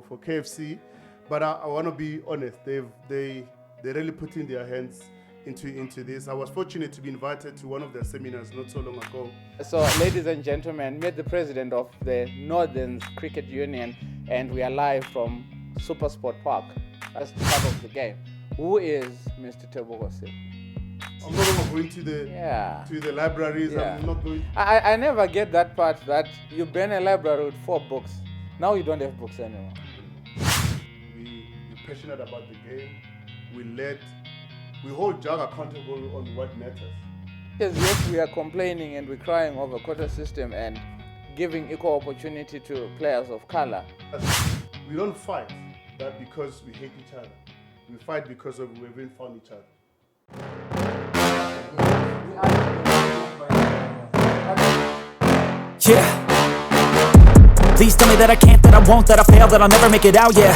for KFC, but I want to be honest. They really put in their hands into this. I was fortunate to be invited to one of their seminars not so long ago. So, ladies and gentlemen, meet the president of the Northern Cricket Union, and we are live from Super Sport Park. That's the part of the game. Who is Mr. Tebogo Siko? I'm not going to go into the libraries. Yeah. I'm not going. I never get that part that you burn a library with 4 books. Now you don't have books anymore. We're passionate about the game. We hold JAG accountable on what matters. Yes, we are complaining and we're crying over quota system and giving equal opportunity to players of color. We don't fight that because we hate each other. We fight because we haven't found each other. Yeah. Please tell me that I can't, that I won't, that I fail, that I'll never make it out, yeah.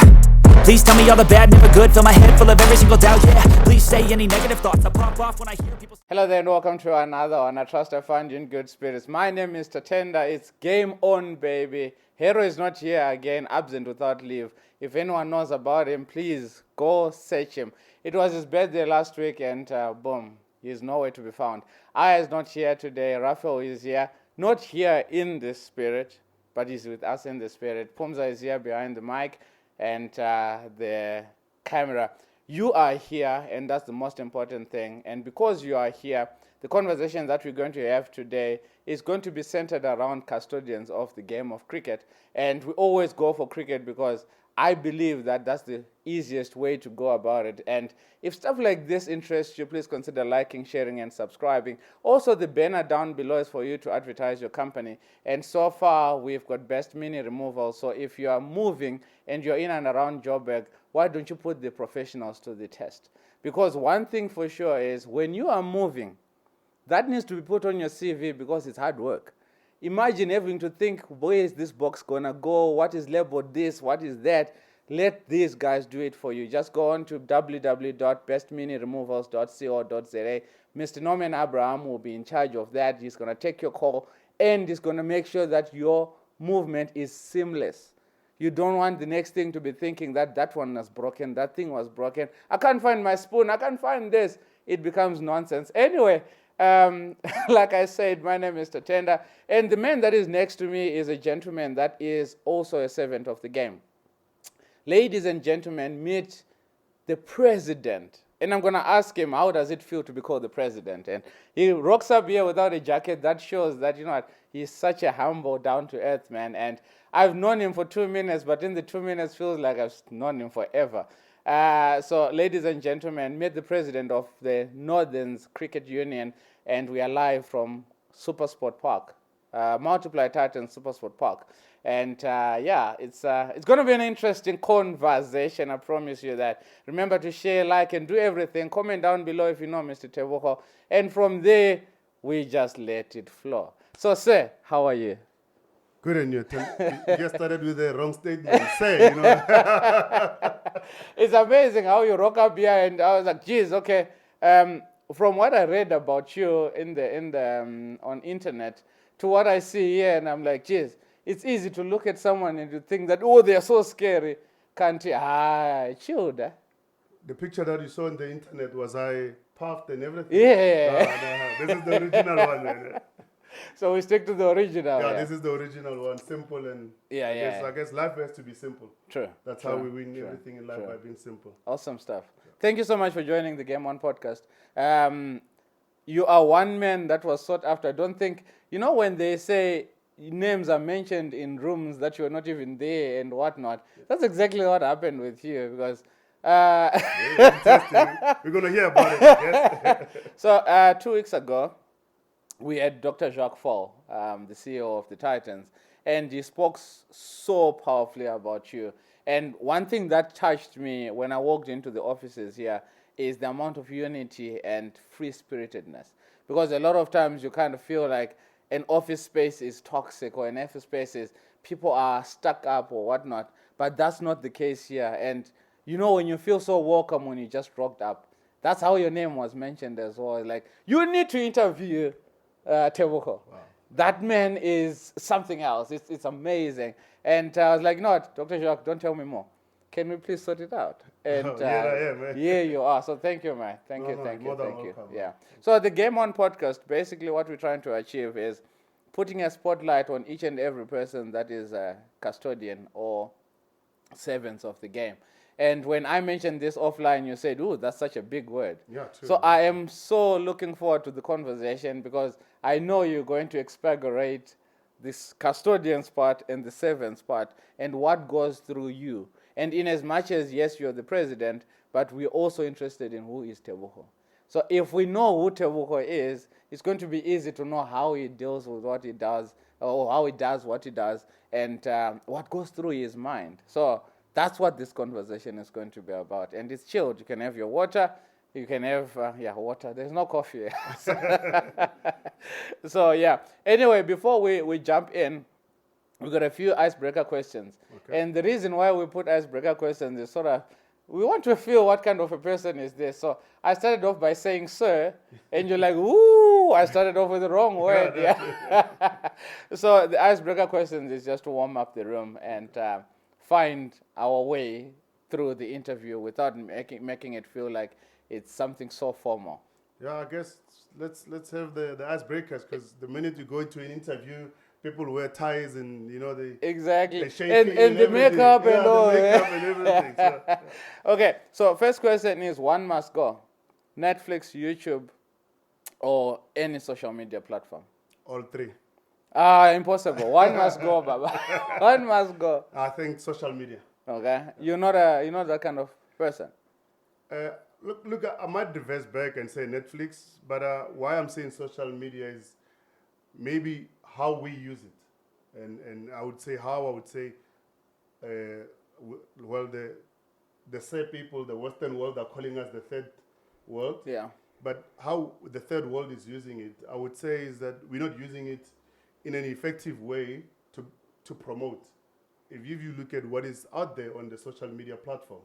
Please tell me all the bad, never good, fill my head full of every single doubt, yeah. Please say any negative thoughts, I pop off when I hear people. Hello there and welcome to another one. I trust I find you in good spirits. My name is Tatenda. It's game on, baby. Hero is not here again, absent without leave. If anyone knows about him, please go search him. It was his birthday last week and boom, he's nowhere to be found. Aya is not here today. Raphael is here. Not here in the spirit, but he's with us in the spirit. Pumza is here behind the mic and the camera. You are here, and that's the most important thing. And because you are here, the conversation that we're going to have today is going to be centered around custodians of the game of cricket. And we always go for cricket because I believe that that's the easiest way to go about it. And if stuff like this interests you, please consider liking, sharing, and subscribing. Also, the banner down below is for you to advertise your company. And so far, we've got best mini removal. So if you are moving and you're in and around Joburg, why don't you put the professionals to the test? Because one thing for sure is when you are moving, that needs to be put on your CV because it's hard work. Imagine having to think, where is this box gonna go? What is labeled this? What is that? Let these guys do it for you. Just go on to www.bestminiremovals.co.za. Mr. Norman Abraham will be in charge of that. He's gonna take your call and he's gonna make sure that your movement is seamless. You don't want the next thing to be thinking that one was broken, that thing was broken. I can't find my spoon, I can't find this. It becomes nonsense. Anyway, like I said, my name is Tatenda, and the man that is next to me is a gentleman that is also a servant of the game. Ladies and gentlemen, meet the president. And I'm going to ask him, how does it feel to be called the president? And he rocks up here without a jacket. That shows that, he's such a humble, down-to-earth man. And I've known him for 2 minutes, but in the 2 minutes feels like I've known him forever. So, ladies and gentlemen, meet the president of the Northern Cricket Union, and we are live from Super Sport Park, Multiply Titans Super Sport Park. And it's going to be an interesting conversation, I promise you that. Remember to share, like, and do everything. Comment down below if you know Mr. Tebogo. And from there, we just let it flow. So, sir, how are you? Good, and you just started with the wrong statement. It's amazing how you rock up here, and I was like, geez, okay. From what I read about you in the on internet to what I see here, and I'm like, geez, it's easy to look at someone and to think that, oh, they're so scary. Can't you? Chilled. The picture that you saw on the internet, was I puffed and everything? Yeah. No, this is the original one. So we stick to the original. Yeah, this is the original one, simple and I guess life has to be simple. True. That's how we win everything in life, by being simple. Awesome stuff. Yeah. Thank you so much for joining the Game On podcast. You are one man that was sought after. I don't think, when they say names are mentioned in rooms that you're not even there and whatnot, that's exactly what happened with you because we're going to hear about it, yes? So 2 weeks ago, we had Dr. Jacques Fall, the CEO of the Titans, and he spoke so powerfully about you. And one thing that touched me when I walked into the offices here is the amount of unity and free-spiritedness. Because a lot of times you kind of feel like an office space is toxic or an office space is people are stuck up or whatnot, but that's not the case here. And when you feel so welcome when you just rocked up, that's how your name was mentioned as well. Like, you need to interview Tebogo. Wow. That man is something else. It's amazing. And I was like, no, Dr. Jacques, don't tell me more. Can we please sort it out? And I am, man. here you are. So thank you, man. Thank you. Yeah. So the Game On podcast, basically what we're trying to achieve is putting a spotlight on each and every person that is a custodian or servants of the game. And when I mentioned this offline, you said, "Ooh, that's such a big word." Yeah, true. So I am so looking forward to the conversation because I know you're going to expagorate this custodian's part and the servant's part and what goes through you. And in as much as, yes, you're the president, but we're also interested in who is Tebogo. So if we know who Tebogo is, it's going to be easy to know how he deals with what he does, or how he does what he does, and what goes through his mind. So that's what this conversation is going to be about. And it's chilled. You can have your water. You can have, water. There's no coffee. So, yeah. Anyway, before we jump in, we've got a few icebreaker questions. Okay. And the reason why we put icebreaker questions is sort of, we want to feel what kind of a person is this. So I started off by saying sir, and you're like, ooh, I started off with the wrong word. Yeah. So the icebreaker questions is just to warm up the room and find our way through the interview without making it feel like it's something so formal. Yeah, I guess let's have the icebreakers, because the minute you go into an interview, people wear ties and they exactly and the makeup and all. The makeup and everything. So, yeah. Okay, so first question is one must go: Netflix, YouTube, or any social media platform. All three. Impossible. One must go, Baba. One must go. I think social media. Okay, you're not that kind of person. Look, I might reverse back and say Netflix, but why I'm saying social media is maybe how we use it, and I would say the third people, the Western world, are calling us the third world. Yeah. But how the third world is using it, I would say, is that we're not using it in an effective way to promote. If you look at what is out there on the social media platform,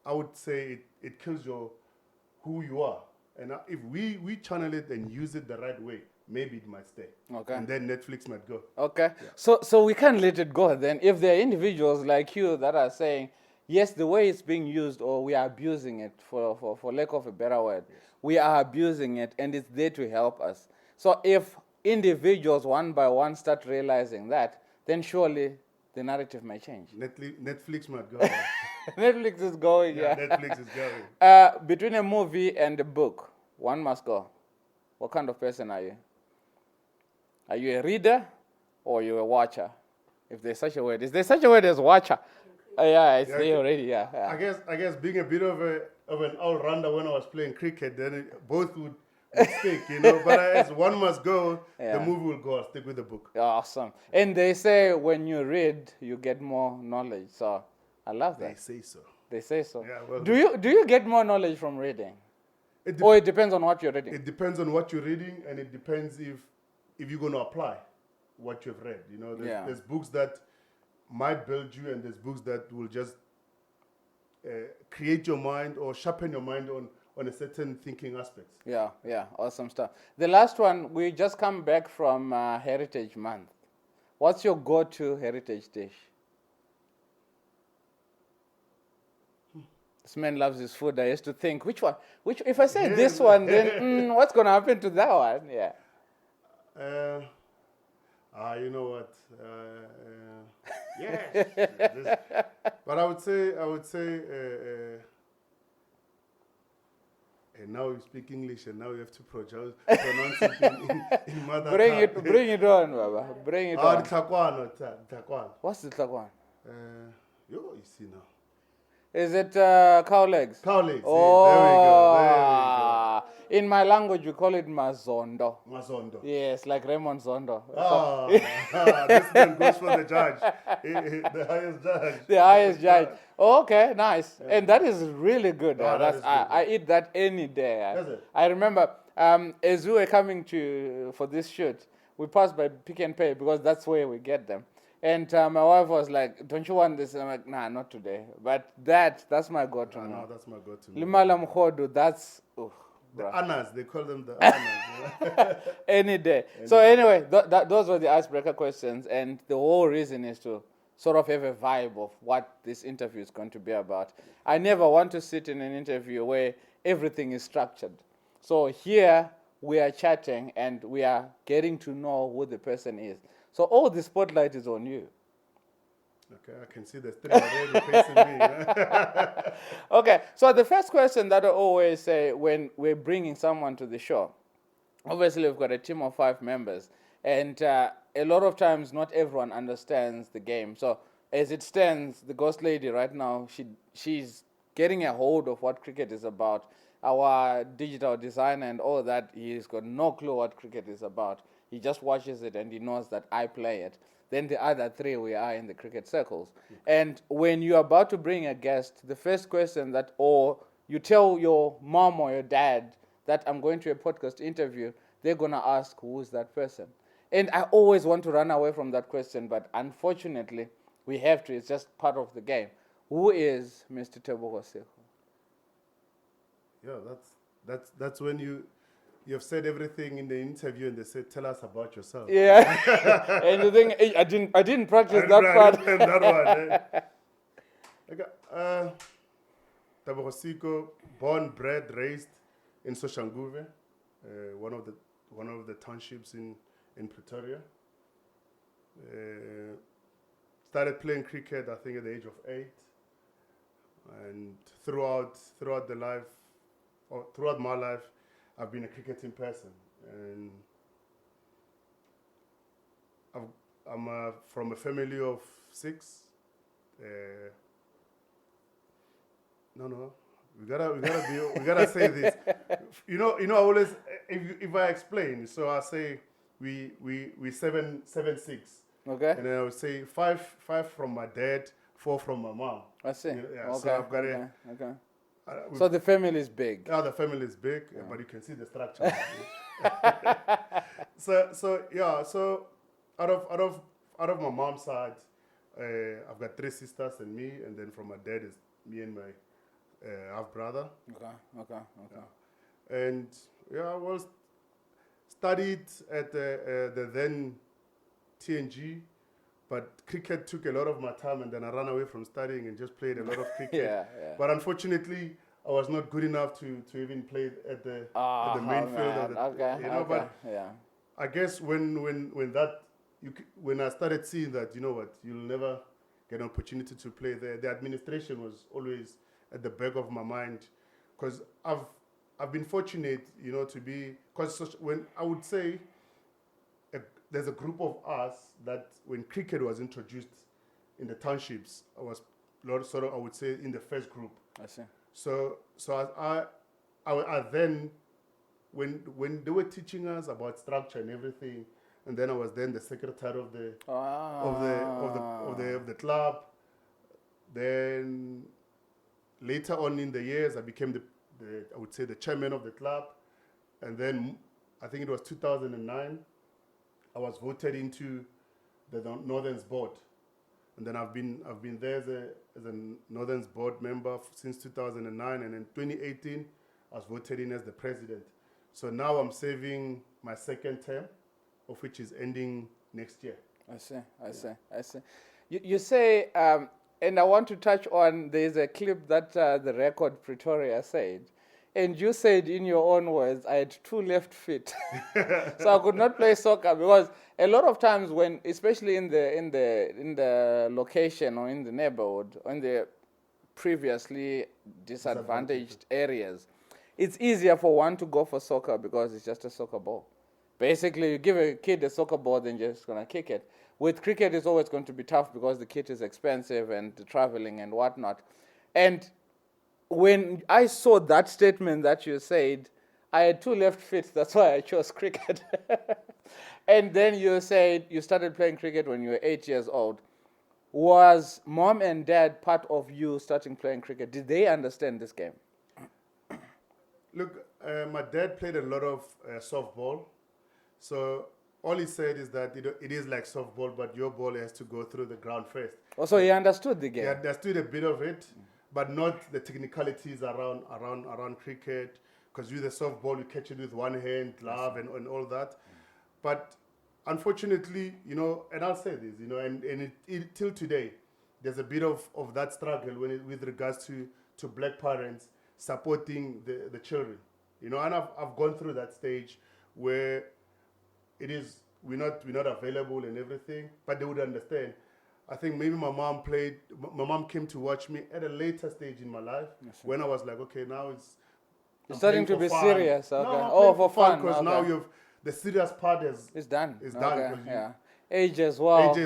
I would say it kills who you are. And if we channel it and use it the right way, maybe it might stay. Okay. And then Netflix might go. Okay. Yeah. So we can't let it go then. If there are individuals like you that are saying, yes, the way it's being used, or we are abusing it, for lack of a better word, yes, we are abusing it, and it's there to help us. So if individuals one by one start realizing that, then surely the narrative might change. Netflix might go. Netflix is going, yeah. Netflix is going. Between a movie and a book, one must go. What kind of person are you? Are you a reader or are you a watcher? If there's such a word. Is there such a word as watcher? Yeah, it's there already, yeah. I guess being a bit of an all-rounder when I was playing cricket, then both would stick, But as one must go, the movie will go. I'll stick with the book. Awesome. And they say when you read, you get more knowledge. So I love that. They say so. Yeah, well, do you get more knowledge from reading? Or it depends on what you're reading? It depends on what you're reading, and it depends if you're going to apply what you've read. There's books that might build you, and there's books that will just create your mind or sharpen your mind on a certain thinking aspect. Yeah, awesome stuff. The last one, we just come back from Heritage Month. What's your go-to heritage dish? This man loves his food. I used to think, which one? If I say this one, then what's going to happen to that one? Yeah. You know what? Yes. But I would say. And now you speak English, and now you have to pronounce it in mother tongue. Bring it on, Baba. Bring it on. Tlakwan. What's the tlakwan? You see now. Is it cow legs? Cow legs. Oh, there we go. In my language, we call it mazondo. Mazondo. Yes, like Raymond Zondo. This man goes for the judge, the highest judge. The highest judge. Oh, okay, nice. Yeah. And that is really good. I eat that any day. Does it? I remember as we were coming for this shoot, we passed by Pick and Pay because that's where we get them. And my wife was like, "Don't you want this?" And I'm like, "Nah, not today." But that's my go-to. No, that's my go-to. Limala mkhodu, that's bro. Honors, they call them the honors. Any day. So anyway, those were the icebreaker questions, and the whole reason is to sort of have a vibe of what this interview is going to be about. I never want to sit in an interview where everything is structured. So here we are chatting and we are getting to know who the person is. So all the spotlight is on you. Okay, I can see the three already facing me. Okay, so the first question that I always say when we're bringing someone to the show, obviously we've got a team of 5 members, and a lot of times not everyone understands the game. So as it stands, the ghost lady right now, she's getting a hold of what cricket is about. Our digital designer and all that, he's got no clue what cricket is about. He just watches it and he knows that I play it. Then the other 3, we are in the cricket circles. And when you're about to bring a guest, the first question that, or you tell your mom or your dad that I'm going to a podcast interview, they're going to ask, who is that person? And I always want to run away from that question, but unfortunately, we have to. It's just part of the game. Who is Mr. Tebogo Siko? Yeah, that's when you've said everything in the interview and they said, tell us about yourself. Yeah. And the thing, I didn't practice that part. That one. Okay. Tebogo Siko, born, bred, raised in Soshanguve, one of the townships in Pretoria. Started playing cricket, I think, at the age of 8, and throughout my life, I've been a cricketing person, and I'm from a family of 6. We gotta say this. You know. I always, if I explain, so I say we 7-6. Okay. And then I would say 5 from my dad, 4 from my mom. I see. Yeah, Okay. so I've got Okay. So the family is big. Yeah, the family is big, but you can see the structure. So out of my mom's side, I've got 3 sisters and me, and then from my dad is me and my half brother. Okay. And I studied at the then TNG, but cricket took a lot of my time, and then I ran away from studying and just played a lot of cricket. Yeah. But unfortunately, I was not good enough to even play at the main field. But I guess when I started seeing that, you know what, you'll never get an opportunity to play there. The administration was always at the back of my mind, because I've been fortunate, to be, because when I would say there's a group of us that when cricket was introduced in the townships, I was I would say in the first group. I see. So I then, when they were teaching us about structure and everything, and then I was then the secretary of the club. Then later on in the years, I became I would say the chairman of the club, and then I think it was 2009. I was voted into the Northerns board, and then I've been there as a Northerns board member since 2009, and in 2018 I was voted in as the president. So now I'm serving my 2nd term, of which is ending next year. I see. You say, and I want to touch on, there's a clip that the Record Pretoria said, and you said in your own words, I had 2 left feet, so I could not play soccer, because a lot of times when, especially in the location or in the neighborhood or in the previously disadvantaged areas, it's easier for one to go for soccer because it's just a soccer ball. Basically, you give a kid a soccer ball, then you're just going to kick it. With cricket, it's always going to be tough because the kit is expensive and the traveling and whatnot. And when I saw that statement that you said, I had 2 left feet, that's why I chose cricket. And then you said you started playing cricket when you were 8 years old. Was mom and dad part of you starting playing cricket? Did they understand this game? Look, my dad played a lot of softball. So all he said is that it is like softball, but your ball has to go through the ground first. Also, he understood the game. He understood a bit of it, but not the technicalities around cricket. because you the softball, you catch it with one hand, glove, and all that. But unfortunately, and I'll say this, and it till today, there's a bit of that struggle with regards to black parents supporting the children, and I've gone through that stage where it is we're not available and everything, but they would understand. I think maybe my mom came to watch me at a later stage in my life when I was like, okay, now you're starting to be fun. serious. Okay. No, For fun. Because now the serious part it's done. It's done. Okay. Yeah. Age as well.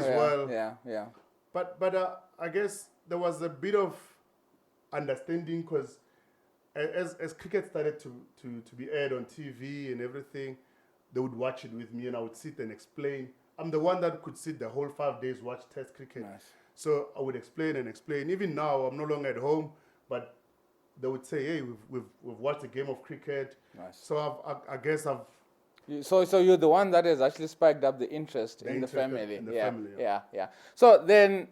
Yeah. But I guess there was a bit of understanding because as cricket started to be aired on TV and everything, they would watch it with me and I would sit and explain. I'm the one that could sit the whole 5 days, watch Test cricket. Nice. So I would explain. Even now, I'm no longer at home, but they would say, "Hey, we've watched a game of cricket." Nice. So I guess I've. So you're the one that has actually spiked up the interest in the family. In the family. Yeah. So then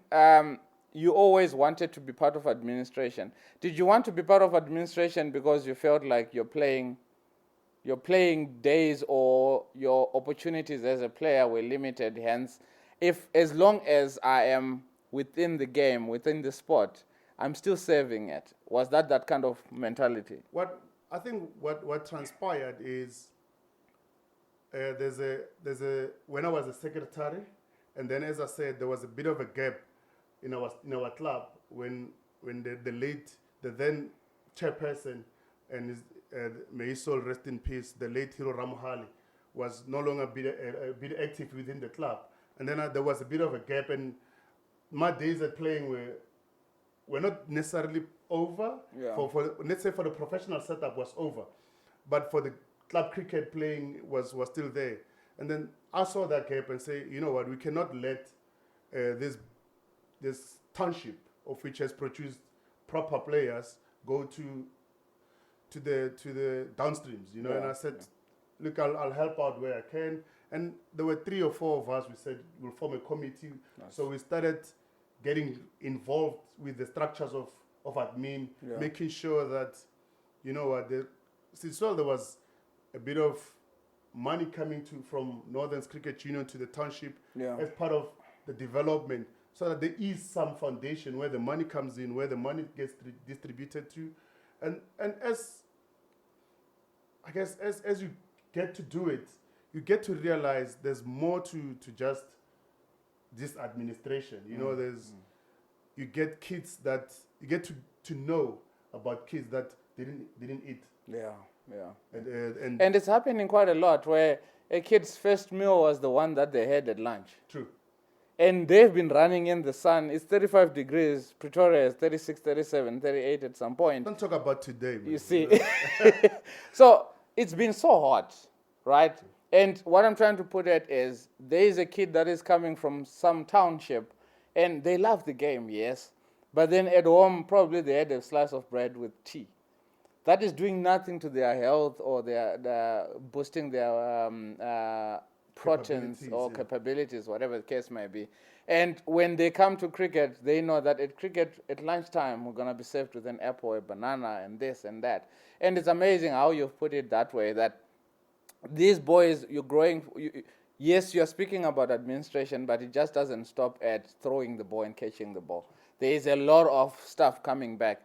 you always wanted to be part of administration. Did you want to be part of administration because you felt like your playing days or your opportunities as a player were limited? Hence, as long as I am within the game, within the sport, I'm still serving it. Was that kind of mentality? What transpired is there's a when I was a secretary, and then as I said, there was a bit of a gap in our club when the then chairperson and his may his soul rest in peace, the late Hiro Ramuhali was no longer a bit active within the club, and then there was a bit of a gap, and my days at playing were not necessarily over. Yeah. For let's say for the professional setup was over, but for the club cricket playing was still there. And then I saw that gap and say, you know what, we cannot let this township, of which has produced proper players, go to the downstreams, Yeah. And I said, look, I'll help out where I can. And there were 3 or 4 of us. We said we'll form a committee. Nice. So we started getting involved with the structures of admin, making sure that, since there was a bit of money coming from Northern's Cricket Union to the township as part of the development, so that there is some foundation where the money comes in, where the money gets distributed to. And as you get to do it, you get to realize there's more to just this administration. You get kids that you get to know about kids that didn't eat. Yeah. And it's happening quite a lot where a kid's first meal was the one that they had at lunch. True. And they've been running in the sun. It's 35 degrees. Pretoria is 36, 37, 38 at some point. Don't talk about today, man. You see. So it's been so hot, right? And what I'm trying to put it is there is a kid that is coming from some township and they love the game, yes. But then at home, probably they had a slice of bread with tea. That is doing nothing to their health or their boosting their proteins or capabilities, whatever the case may be. And when they come to cricket, they know that at cricket, at lunchtime, we're going to be served with an apple, a banana, and this and that. And it's amazing how you've put it that way, that these boys, you're growing, yes, you're speaking about administration, but it just doesn't stop at throwing the ball and catching the ball. There is a lot of stuff coming back.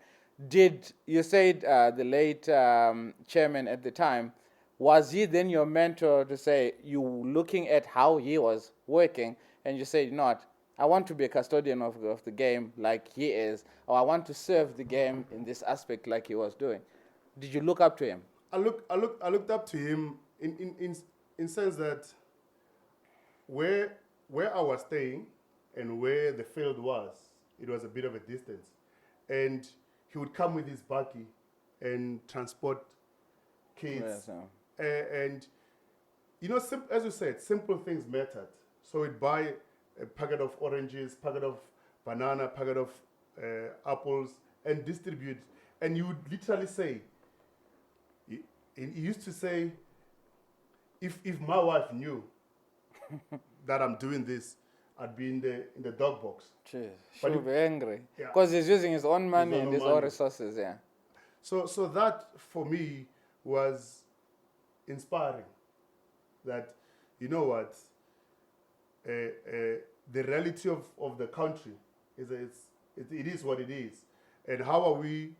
You said the late chairman at the time, was he then your mentor to say, you looking at how he was working, and you said, I want to be a custodian of the game like he is, or I want to serve the game in this aspect like he was doing. Did you look up to him? I looked up to him in sense that where I was staying and where the field was, it was a bit of a distance, and he would come with his buggy and transport kids. And as you said, simple things mattered. So he'd buy a packet of oranges, packet of banana, packet of apples, and distribute. And you would literally say, he used to say, if my wife knew that I'm doing this, I'd be in the dog box. Jeez, she would be angry. Because he's using his own money and his own resources, So that, for me, was inspiring. That, you know what, the reality of the country is that it is what it is, and how are we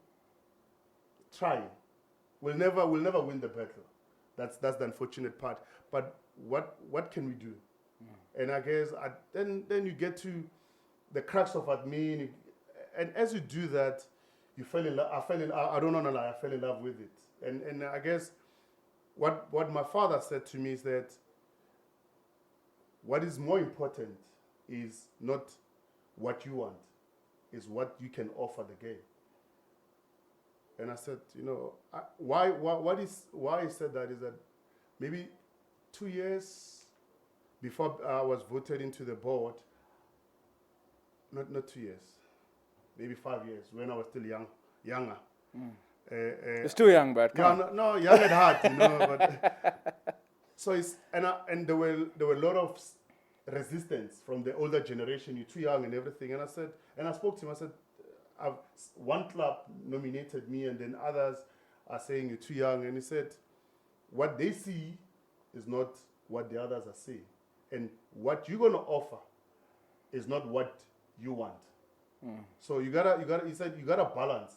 trying? We'll never win the battle. That's the unfortunate part. But what can we do? And I guess then you get to the crux of admin, and as you do that, you fell in love. I don't know, lie. I fell in love with it, and I guess what my father said to me is that what is more important is not what you want, is what you can offer the game. And I said, why he said that is that maybe 2 years before I was voted into the board, not 2 years, maybe 5 years, when I was still younger. You're still young, but no, young at heart, But so and there were a lot of resistance from the older generation. You're too young and everything. And I spoke to him. I said, one club nominated me, and then others are saying you're too young. And he said, what they see is not what the others are saying, and what you're gonna offer is not what you want. So you gotta. He said you gotta balance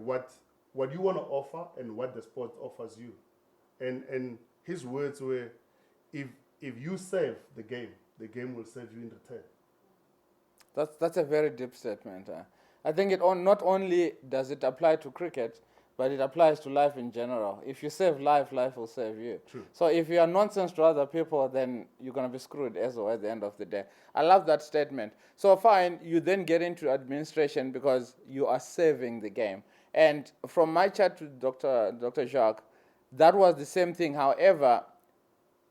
what you wanna offer and what the sport offers you. And his words were, if you serve the game will serve you in return. That's a very deep statement. I think not only does it apply to cricket, but it applies to life in general. If you save life, life will save you. True. So if you are nonsense to other people, then you're going to be screwed as well at the end of the day. I love that statement. So fine, you then get into administration because you are saving the game. And from my chat to Dr. Jacques, that was the same thing. However,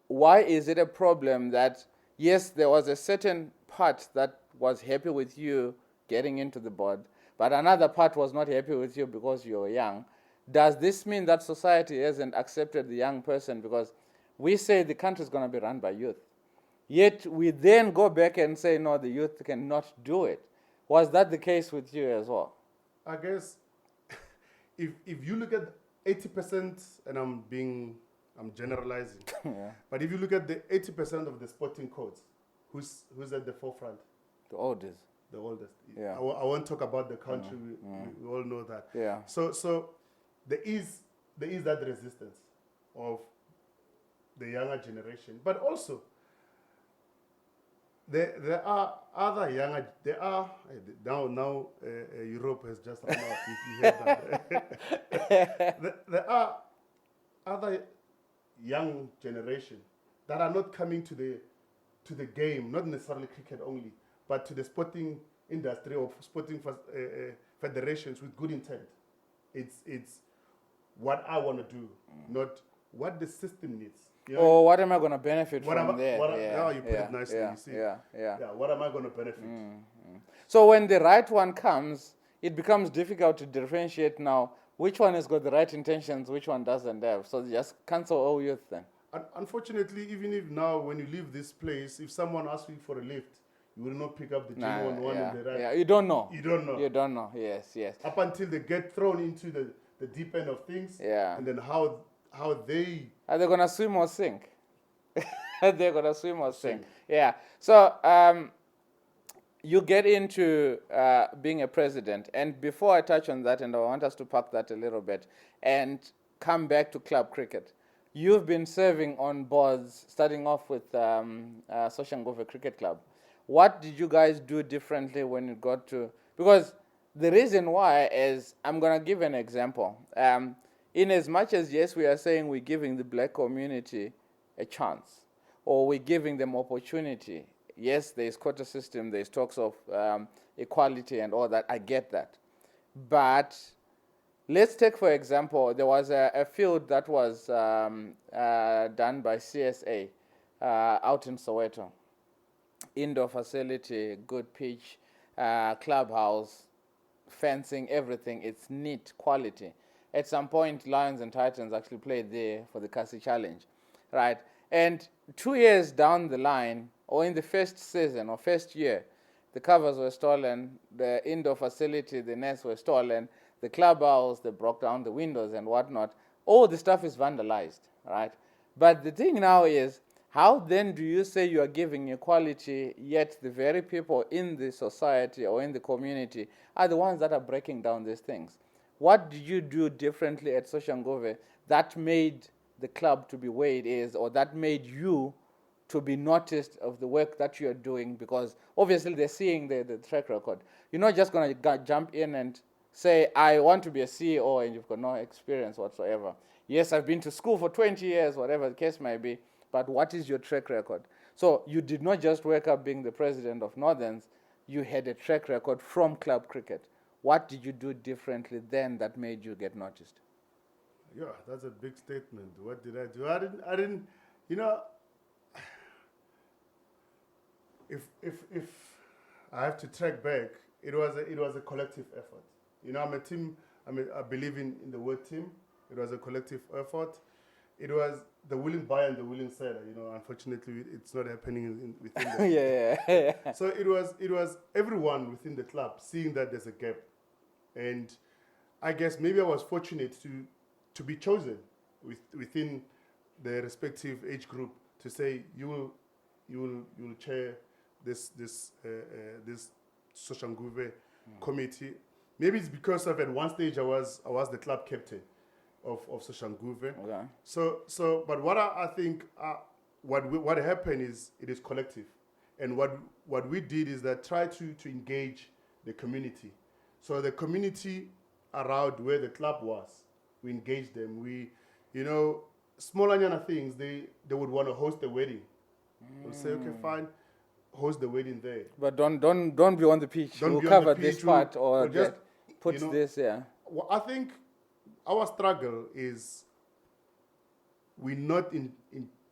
why is it a problem that, yes, there was a certain part that was happy with you getting into the board, but another part was not happy with you because you were young? Does this mean that society hasn't accepted the young person? Because we say the country is going to be run by youth. Yet we then go back and say, no, the youth cannot do it. Was that the case with you as well? I guess if you look at 80%, and I'm generalizing, Yeah. but if you look at the 80% of the sporting codes, who's at the forefront? The oldest. The oldest. Yeah. I won't talk about the country. We all know that. Yeah. So there is that resistance of the younger generation, but also there are other younger. There are now Europe has just run out. If you heard that, there are other young generation that are not coming to the game, not necessarily cricket only, but to the sporting industry or sporting federations with good intent. It's what I want to do, not what the system needs. Or what am I going to benefit from there? You put it nicely. You see. Yeah. What am I going to benefit? So when the right one comes, it becomes difficult to differentiate now which one has got the right intentions, which one doesn't have. So just cancel all youth then. Unfortunately, even if now when you leave this place, if someone asks you for a lift, you will not pick up the genuine one in the right. Yeah, you don't know. You don't know. You don't know. Yes. Up until they get thrown into the deep end of things. Yeah. And then how they... Are they going to swim or sink? They're going to swim or sink. Yeah. So you get into being a president. And before I touch on that, and I want us to park that a little bit and come back to club cricket. You've been serving on boards, starting off with Soshanguve Cricket Club. What did you guys do differently when you got to... Because the reason why is, I'm going to give an example. In as much as, yes, we are saying we're giving the black community a chance, or we're giving them opportunity. Yes, there's quota system, there's talks of equality and all that. I get that. But let's take, for example, there was a field that was done by CSA out in Soweto. Indoor facility, good pitch, clubhouse, fencing, everything. It's neat, quality. At some point, Lions and Titans actually played there for the Kasi Challenge, right? And 2 years down the line, or in the first season or first year, the covers were stolen, the indoor facility, the nets were stolen, the clubhouse, they broke down the windows and whatnot. All the stuff is vandalized, right? But the thing now is, how then do you say you are giving equality, yet the very people in the society or in the community are the ones that are breaking down these things? What did you do differently at Soshanguve that made the club to be where it is, or that made you to be noticed of the work that you are doing? Because obviously they're seeing the track record. You're not just going to jump in and say, I want to be a CEO, and you've got no experience whatsoever. Yes, I've been to school for 20 years, whatever the case may be, but what is your track record? So you did not just wake up being the president of Northerns, you had a track record from club cricket. What did you do differently then that made you get noticed? Yeah, that's a big statement. What did I do? I didn't, you know, if I have to track back, it was a collective effort. You know, I'm a team. I believe in the word team. It was a collective effort. It was the willing buyer and the willing seller. You know, unfortunately, it's not happening within the yeah. So it was everyone within the club seeing that there's a gap, and I guess maybe I was fortunate to be chosen within the respective age group to say you will chair this Soshanguve committee. Maybe it's because of at one stage I was the club captain of Soshanguve. Okay. So but what I think what happened is it is collective, and what we did is that try to engage the community. So the community around where the club was, we engaged them. We, you know, small things. They would want to host a wedding. We'll say, okay, fine, host the wedding there. But don't be on the pitch. Don't we'll be on cover the this pitch, part or we'll just, put you know, this, yeah. Well, I think our struggle is we're not in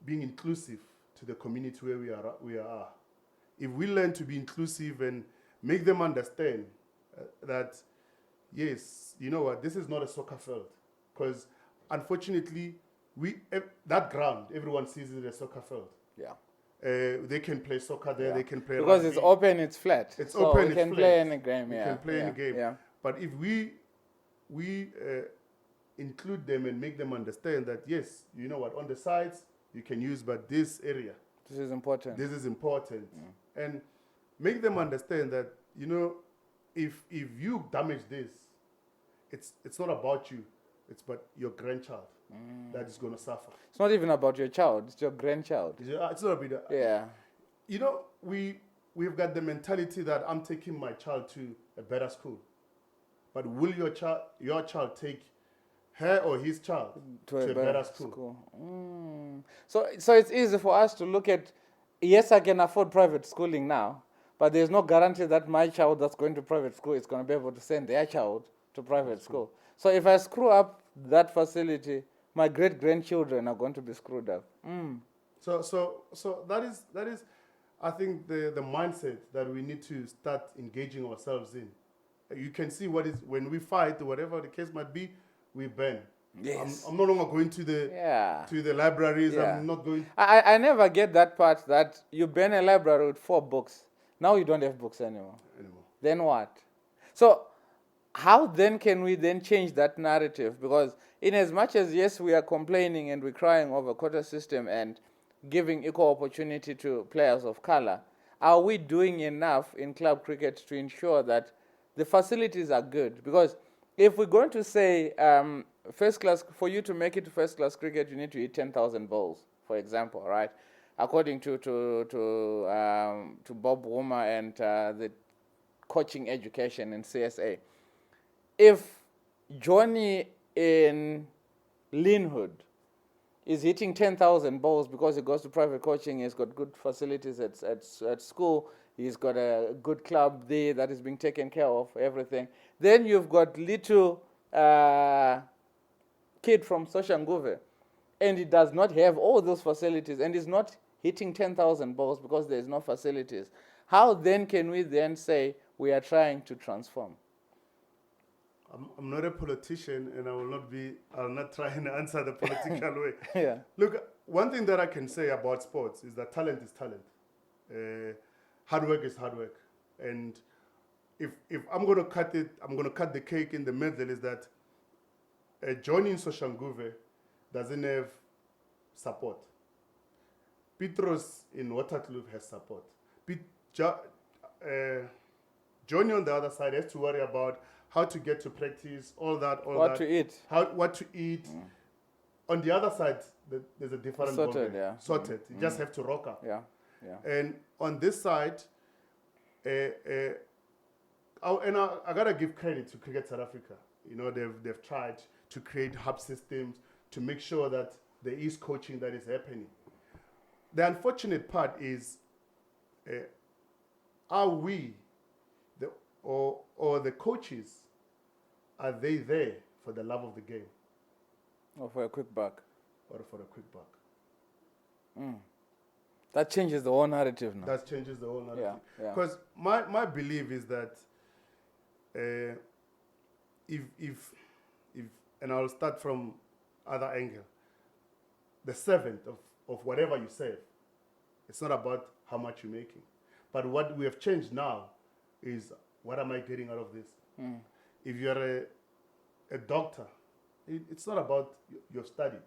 being inclusive to the community where we are. If we learn to be inclusive and make them understand that, yes, you know what, this is not a soccer field. Because unfortunately, that ground, everyone sees it as a soccer field. Yeah. They can play soccer there, they can play because rugby. It's open, it's flat. It's so open, you it's can flat. play any game, You yeah. can play any game. Yeah. But if we include them and make them understand that, yes, you know what, on the sides, you can use, but this area. This is important. This is important. And make them understand that, you know, if you damage this, it's not about you. It's about your grandchild that is going to suffer. It's not even about your child. It's your grandchild. It's not about Yeah. You know, we've got the mentality that I'm taking my child to a better school. But will your child take her or his child to a better school? So it's easy for us to look at, yes, I can afford private schooling now, but there's no guarantee that my child that's going to private school is going to be able to send their child to private school. So if I screw up that facility, my great-grandchildren are going to be screwed up. So that is I think the mindset that we need to start engaging ourselves in. You can see when we fight, whatever the case might be, we ban. Yes. I'm no longer going to the libraries. Yeah. I'm not going. I never get that part that you ban a library with 4 books. Now you don't have books anymore. Then what? So how then can we then change that narrative? Because in as much as, yes, we are complaining and we're crying over quota system and giving equal opportunity to players of color, are we doing enough in club cricket to ensure that the facilities are good? Because if we're going to say first class, for you to make it to first class cricket, you need to hit 10,000 balls, for example, right? According to Bob Womer and the coaching education in CSA. If Johnny in Linwood is hitting 10,000 balls because he goes to private coaching, he's got good facilities at school, he's got a good club there that is being taken care of, everything. Then you've got little kid from Soshanguve, and he does not have all those facilities, and he's not hitting 10,000 balls because there's no facilities. How then can we then say we are trying to transform? I'm not a politician, and I'll not try and answer the political way. Yeah. Look, one thing that I can say about sports is that talent is talent. Hard work is hard work. And if I'm going to cut it, I'm going to cut the cake in the middle, is that joining Soshanguve doesn't have support. Petros in Waterkloof has support. Johnny on the other side has to worry about how to get to practice, all that. What to eat. What to eat. On the other side, there's a different Sorted, ballgame. yeah. Sorted. You just have to rock up. Yeah. And on this side, I gotta give credit to Cricket South Africa. You know, they've tried to create hub systems to make sure that there is coaching that is happening. The unfortunate part is, are we, or the coaches, are they there for the love of the game? Or for a quick buck. Or for a quick buck. That changes the whole narrative now. That changes the whole narrative. Yeah. Because my belief is that if and I'll start from other angle, the servant of whatever you serve, it's not about how much you're making. But what we have changed now is, what am I getting out of this? If you're a doctor, it's not about you've studied.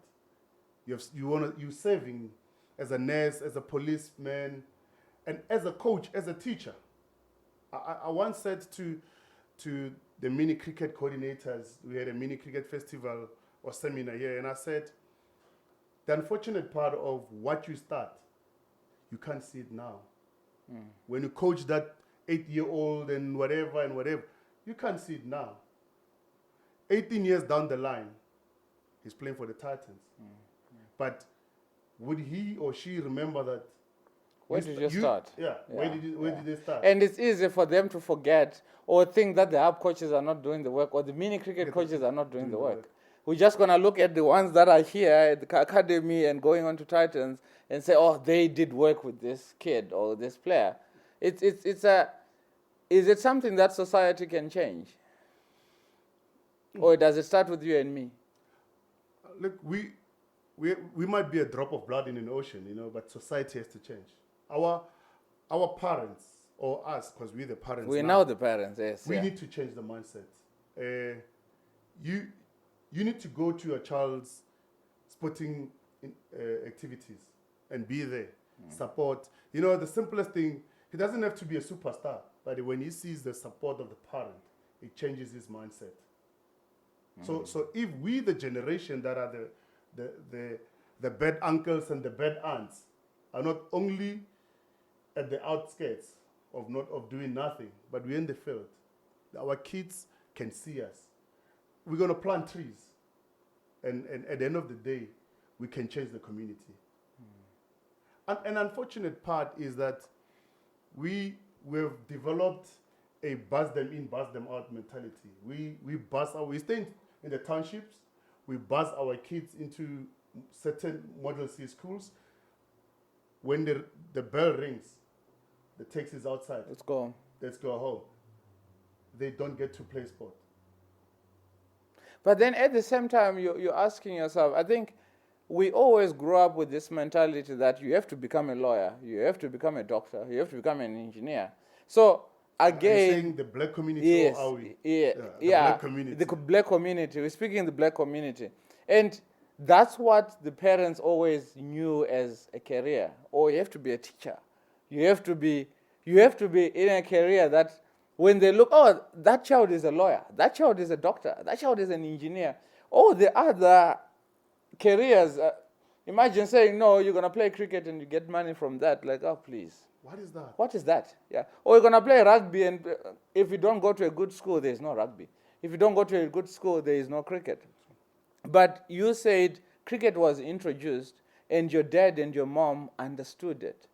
You're serving as a nurse, as a policeman, and as a coach, as a teacher. I once said to the mini cricket coordinators, we had a mini cricket festival or seminar here, and I said, the unfortunate part of what you start, you can't see it now. When you coach that 8-year-old and whatever, you can't see it now. 18 years down the line, he's playing for the Titans. But would he or she remember that? Where did you start? Yeah. Where did they start? And it's easy for them to forget or think that the hub coaches are not doing the work, or the mini cricket coaches are not doing the work. We're just going to look at the ones that are here at the academy and going on to Titans and say, oh, they did work with this kid or this player. Is it something that society can change? Or does it start with you and me? Look, we might be a drop of blood in an ocean, you know, but society has to change. Our parents, or us, because we're the parents. We're now the parents, yes. We need to change the mindset. You need to go to your child's sporting activities and be there, support. You know, the simplest thing, he doesn't have to be a superstar, but when he sees the support of the parent, it changes his mindset. So if we, the generation that are the bad uncles and the bad aunts, are not only at the outskirts of doing nothing, but we're in the field, our kids can see us. We're going to plant trees, and at the end of the day, we can change the community. An unfortunate part is that we've developed a buzz them in, buzz them out mentality. We stay in the townships, we buzz our kids into certain Model C schools. When the bell rings, the taxi's outside. Let's go home. They don't get to play sport. But then at the same time, you're asking yourself, I think we always grow up with this mentality that you have to become a lawyer, you have to become a doctor, you have to become an engineer. So again, are you saying the black community, yes, or are we? The black community. The black community. We're speaking in the black community. And that's what the parents always knew as a career. Oh, you have to be a teacher. You have to be in a career that when they look, oh, that child is a lawyer, that child is a doctor, that child is an engineer. Oh, the other careers, imagine saying, no, you're going to play cricket and you get money from that. Like, oh, please. What is that? What is that? Yeah. Or you're going to play rugby, and if you don't go to a good school, there's no rugby. If you don't go to a good school, there is no cricket. But you said cricket was introduced and your dad and your mom understood it.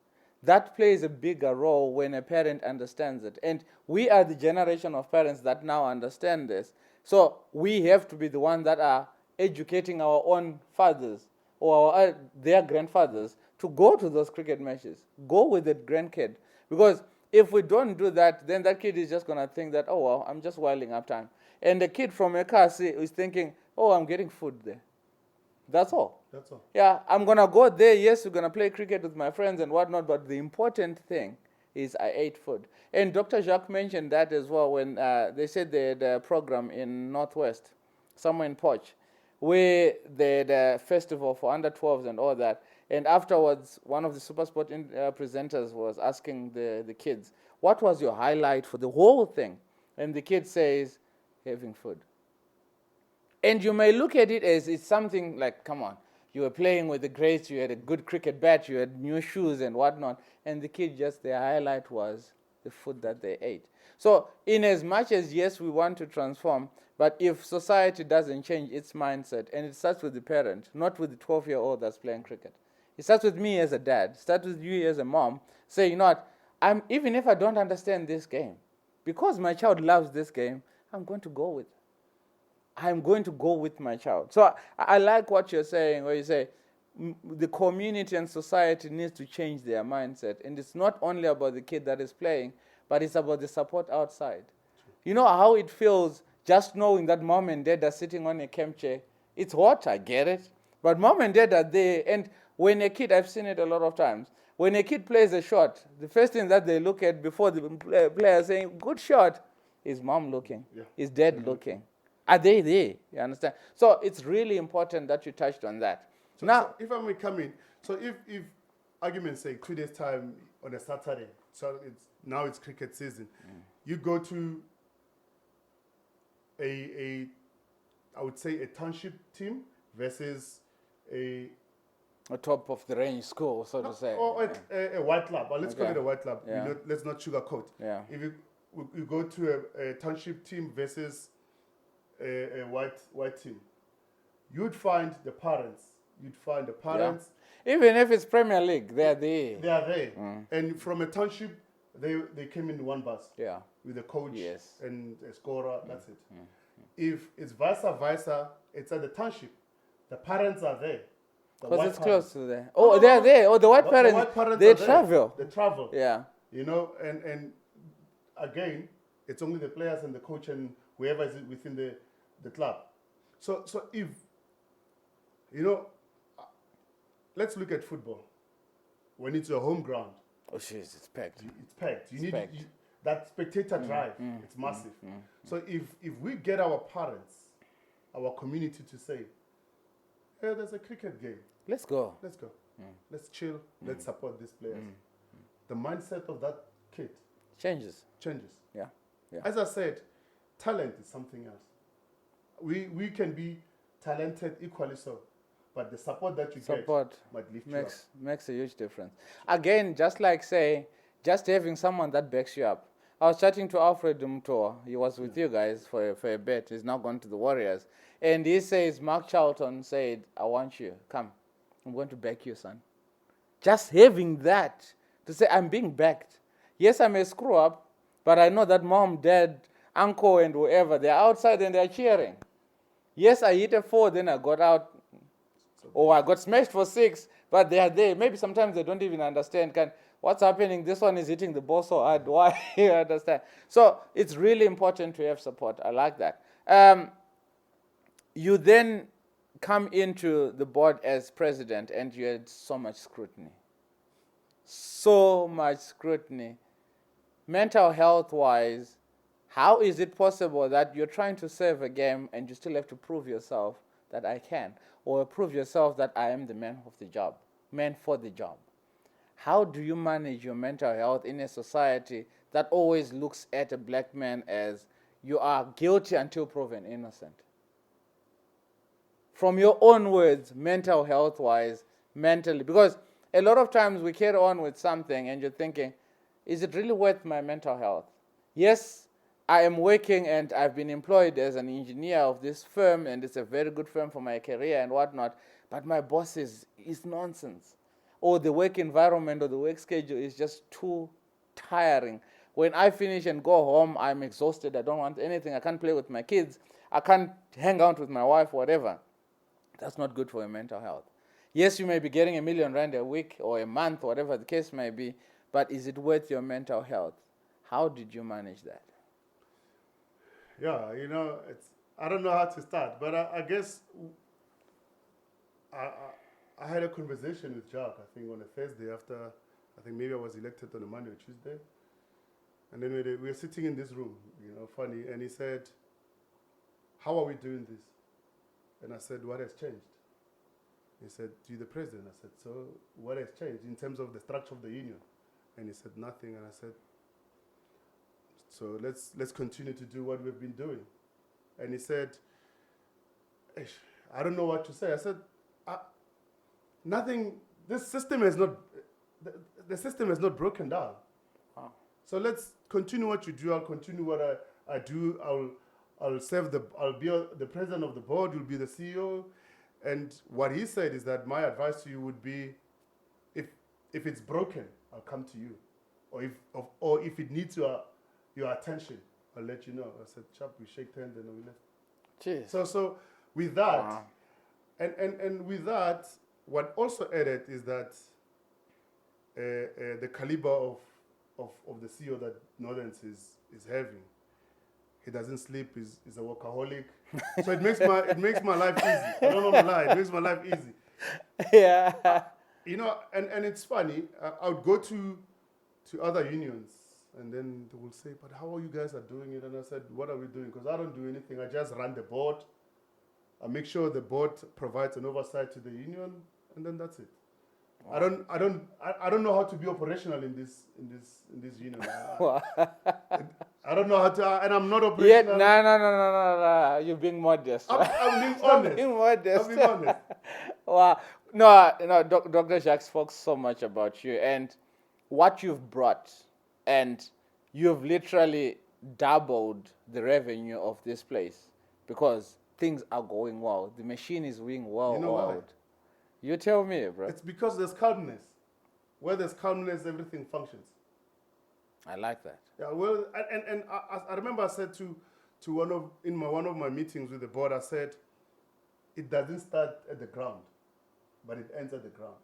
That plays a bigger role when a parent understands it. And we are the generation of parents that now understand this. So we have to be the ones that are educating our own fathers or their grandfathers to go to those cricket matches. Go with the grandkid. Because if we don't do that, then that kid is just going to think that, oh, well, I'm just wilding up time. And the kid from a car is thinking, oh, I'm getting food there. That's all. That's all. Yeah, I'm going to go there. Yes, we're going to play cricket with my friends and whatnot. But the important thing is I ate food. And Dr. Jacques mentioned that as well when they said they had a program in Northwest, somewhere in Poch, where they had a festival for under 12s and all that. And afterwards, one of the SuperSport presenters was asking the kids, what was your highlight for the whole thing? And the kid says, having food. And you may look at it as it's something like, come on, you were playing with the greats, you had a good cricket bat, you had new shoes and whatnot. And the kid just, their highlight was the food that they ate. So in as much as, yes, we want to transform, but if society doesn't change its mindset, and it starts with the parent, not with the 12-year-old that's playing cricket. It starts with me as a dad. It starts with you as a mom. Say, you know what, even if I don't understand this game, because my child loves this game, I'm going to go with it. I'm going to go with my child. So I like what you're saying, where you say the community and society needs to change their mindset. And it's not only about the kid that is playing, but it's about the support outside. You know how it feels just knowing that mom and dad are sitting on a camp chair. It's hot, I get it. But mom and dad are there. And when a kid, I've seen it a lot of times, when a kid plays a shot, the first thing that they look at before the player saying, good shot, is mom looking, is dad looking. Are they there? You understand? So it's really important that you touched on that. So, now, so if I may come in, so if argument's sake, 2 days time on a Saturday, so it's cricket season, you go to I would say a township team versus a top of the range school, so to say. Or a white club. But let's call it a white club. Yeah. Let's not sugarcoat. Yeah. If you go to a township team versus a white team, you'd find the parents. Even if it's Premier League, they are there. They are there. And from a township, they came in one bus. Yeah. With a coach Yes. and a scorer. That's it. If it's vice versa, it's at the township. The parents are there. Because it's close to there. Oh, they're there. Oh, the white parents, they travel. They travel. Yeah. You know, and again, it's only the players and the coach and whoever is within the club. So if, you know, let's look at football. When it's your home ground. Oh, jeez, it's packed. It's packed. You need packed. that spectator drive. It's massive. So if we get our parents, our community to say, hey, there's a cricket game. Let's go. Let's chill. Let's support these players. The mindset of that kid changes. Yeah. Yeah. As I said, talent is something else. We can be talented equally so, but the support that you get might lift you up. Makes a huge difference. Again, just like say, just having someone that backs you up. I was chatting to Alfred Dumtour. He was with you guys for a bit. He's now gone to the Warriors. And he says, Mark Charlton said, I want you. Come. I'm going to back you, son. Just having that, to say, I'm being backed. Yes, I may screw up, but I know that mom, dad, uncle, and whoever, they're outside and they're cheering. Yes, I hit a 4, then I got out. Or I got smashed for 6, but they are there. Maybe sometimes they don't even understand. What's happening? This one is hitting the ball so hard. Why? You understand? So it's really important to have support. I like that. You then come into the board as president and you had so much scrutiny. So much scrutiny. Mental health-wise, how is it possible that you're trying to save a game and you still have to prove yourself that I can, or prove yourself that I am the man of the job, man for the job? How do you manage your mental health in a society that always looks at a black man as you are guilty until proven innocent? From your own words, mental health-wise, mentally, because a lot of times we carry on with something and you're thinking, is it really worth my mental health? Yes, I am working and I've been employed as an engineer of this firm and it's a very good firm for my career and whatnot, but my boss is nonsense. Or the work environment or the work schedule is just too tiring. When I finish and go home, I'm exhausted. I don't want anything. I can't play with my kids. I can't hang out with my wife, whatever. That's not good for your mental health. Yes, you may be getting R1 million a week or a month, whatever the case may be, but is it worth your mental health? How did you manage that? Yeah, you know, I don't know how to start, but I guess I had a conversation with Jack, I think on a Thursday after I think maybe I was elected on a Monday or Tuesday. And then we were sitting in this room, funny. And he said, how are we doing this? And I said, what has changed? He said, you're the president. I said, so what has changed in terms of the structure of the union? And he said, nothing. And I said, so let's continue to do what we've been doing. And he said, I don't know what to say. I said, nothing, this system has not, the system has not broken down. Wow. So let's continue what you do. I'll continue what I do. I'll be the president of the board. You'll be the CEO. And what he said is that my advice to you would be, if it's broken, I'll come to you. Or if it needs your attention, I'll let you know. I said, chap, we shake hands and we left. Jeez. So with that, Wow. and with that, what also added is that the caliber of the CEO that Northerns is having. He doesn't sleep. He's a workaholic. So it makes my life easy. I don't want to lie. It makes my life easy. Yeah. And it's funny. I would go to other unions, and then they will say, "But how are you guys are doing it?" And I said, "What are we doing? Because I don't do anything. I just run the board. I make sure the board provides an oversight to the union, and then that's it. Wow. I don't know how to be operational in this union. I don't know how to, and I'm not operational. Yeah, no. You're being modest. I'm being honest. Being modest. I'm being honest. Wow. No, Dr. Jacques spoke so much about you and what you've brought, and you've literally doubled the revenue of this place because things are going well. The machine is doing well. You know why? You tell me, bro. It's because there's calmness. Where there's calmness, everything functions. I like that. Yeah, well, and I remember I said to one of my meetings with the board, I said, it doesn't start at the ground, but it ends at the ground.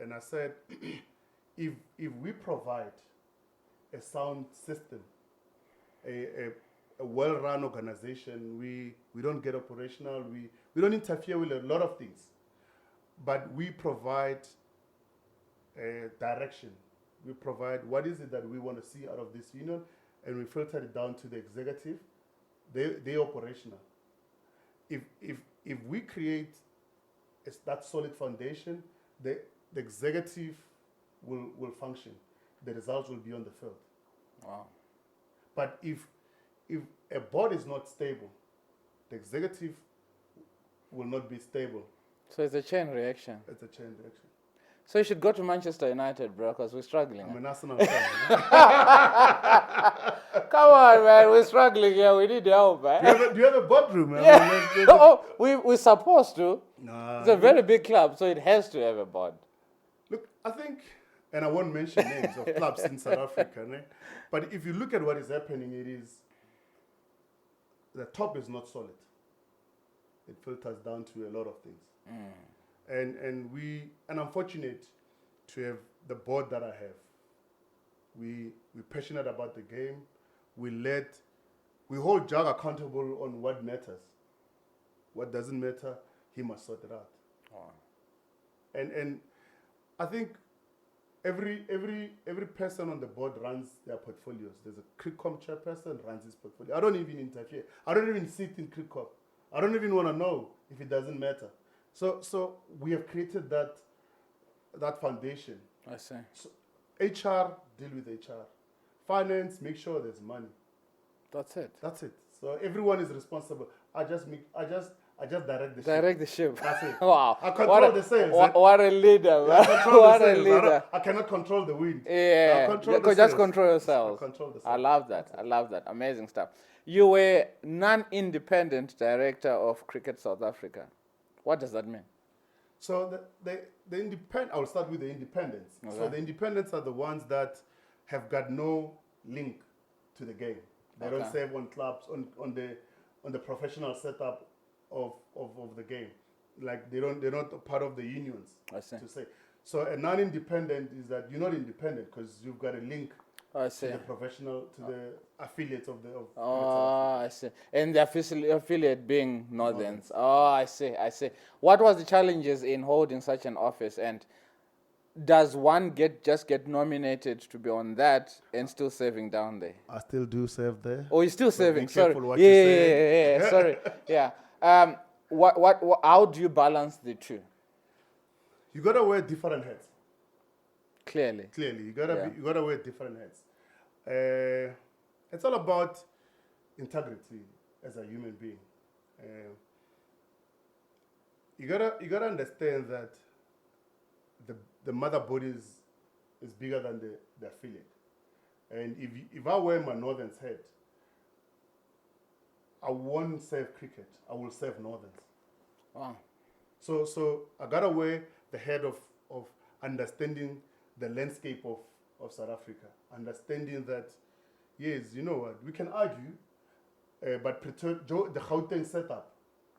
And I said, if we provide a sound system, a well-run organization, we don't get operational, we don't interfere with a lot of things, but we provide direction. We provide what is it that we want to see out of this union, and we filter it down to the executive. They're operational. If we create that solid foundation, the executive will function. The results will be on the field. Wow. But if a board is not stable, the executive will not be stable. So it's a chain reaction. It's a chain reaction. So you should go to Manchester United, bro, because we're struggling. I'm an Arsenal fan. Come on, man. We're struggling here. We need help, man. Do you have a boardroom? Yeah. We're supposed to. Nah. It's a very big club, so it has to have a board. Look, I think, and I won't mention names of clubs in South Africa, né? But if you look at what is happening, it is the top is not solid. It filters down to a lot of things. And I'm fortunate to have the board that I have. We're passionate about the game. We hold Jack accountable on what matters. What doesn't matter, he must sort it out. Wow. And I think every person on the board runs their portfolios. There's a CRICOM chairperson runs his portfolio. I don't even interfere. I don't even sit in CRICOM. I don't even want to know if it doesn't matter. So we have created that foundation. I see. So HR, deal with HR. Finance, make sure there's money. That's it. That's it. So everyone is responsible. I just direct the ship. Direct the ship. That's it. Wow. I control the sails. What a leader, man. I control What the a sails. leader. I cannot control the wind. Yeah. I control the Just sails. control yourselves. I control the I sails. love that. I love that. Amazing stuff. You were non-independent director of Cricket South Africa. What does that mean? So the independent, I'll start with the independents. Okay. So the independents are the ones that have got no link to the game. They don't serve on clubs, on the professional setup of the game. Like they're not a part of the unions. I see. To say. So a non-independent is that you're not independent because you've got a link I see. to the professional, to the affiliates of the. I see. And the affiliate being Northerns. Oh, I see. What was the challenges in holding such an office, and does one just get nominated to be on that and still serving down there? I still do serve there. Oh, you're still So be serving. Sorry. careful what Yeah, you yeah, say. yeah. Sorry. Yeah. How do you balance the two? You gotta wear different hats. Clearly. You gotta wear different hats. It's all about integrity as a human being. You gotta understand that the mother body is bigger than the affiliate. And if I wear my Northern's hat, I won't serve cricket. I will serve Northerns. Wow. So I gotta wear the head of understanding the landscape of South Africa, understanding that yes, you know what, we can argue, but the Gauteng setup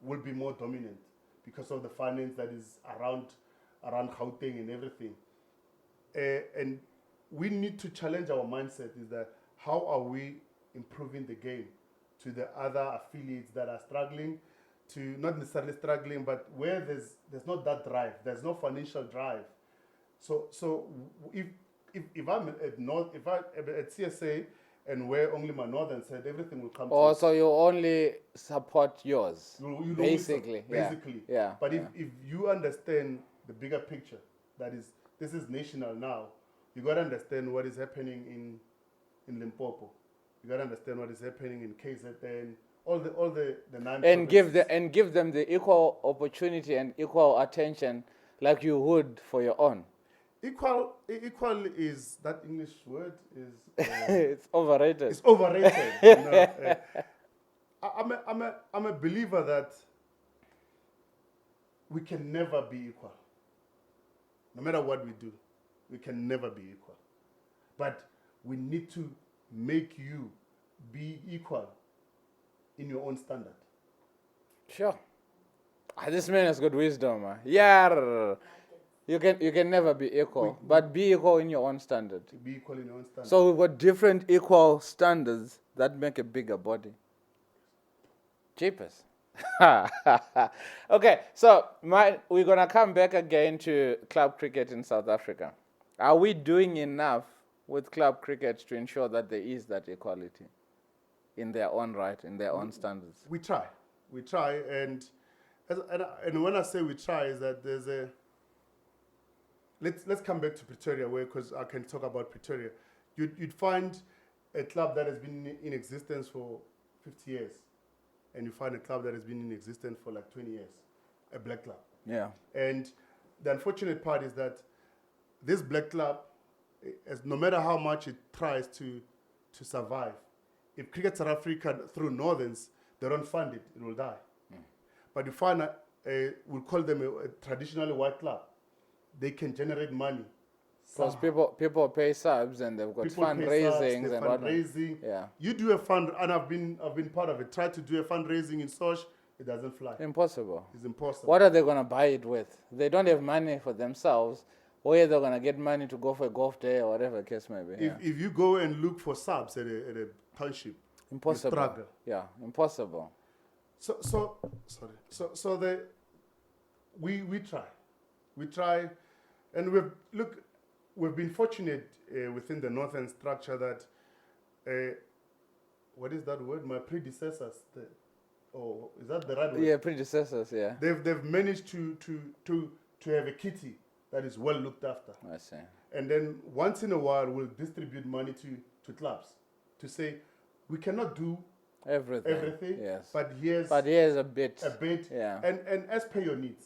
will be more dominant because of the finance that is around Gauteng and everything. And we need to challenge our mindset. Is that how are we improving the game to the other affiliates that are struggling? To not necessarily struggling, but where there's not that drive, there's no financial drive. So if I'm at CSA and where only my Northern said, everything will come. Oh, so you only support yours, you basically. Basically. Yeah. But if you understand the bigger picture, that is, this is national now. You got to understand what is happening in Limpopo. You got to understand what is happening in KZN. All the nine and give them the equal opportunity and equal attention like you would for your own. Equal is that English word is it's overrated. It's overrated. You know? I'm a believer that we can never be equal. No matter what we do, we can never be equal. But we need to make you be equal in your own standard. Sure. This man has good wisdom. Yeah. You can never be equal, but be equal in your own standard. Be equal in your own standard. So we've got different equal standards that make a bigger body. Jeepers. Okay, so we're going to come back again to club cricket in South Africa. Are we doing enough with club cricket to ensure that there is that equality in their own right, in their own standards? We try, and when I say we try, is that there's a. Let's come back to Pretoria, because I can talk about Pretoria. You'd find a club that has been in existence for 50 years, and you find a club that has been in existence for like 20 years, a black club. Yeah. And the unfortunate part is that this black club, no matter how much it tries to survive, if Cricket South Africa through Northerns, they don't fund it, it will die. But you find we'll call them a traditionally white club. They can generate money. Because people pay subs and they've got fundraisings and fundraising. Yeah. You do a fund, and I've been part of it. Try to do a fundraising in Sosh, it doesn't fly. Impossible. It's impossible. What are they going to buy it with? They don't have money for themselves. Where they're going to get money to go for a golf day or whatever the case may be. If you go and look for subs at a township, impossible. You struggle. Yeah, impossible. We try, and we've been fortunate within the Northern structure that what is that word? My predecessors, is that the right word? Yeah, predecessors. Yeah. They've managed to have a kitty that is well looked after. I see. And then once in a while, we'll distribute money to clubs to say we cannot do everything. Yes. But here's a bit. Yeah. And as per your needs,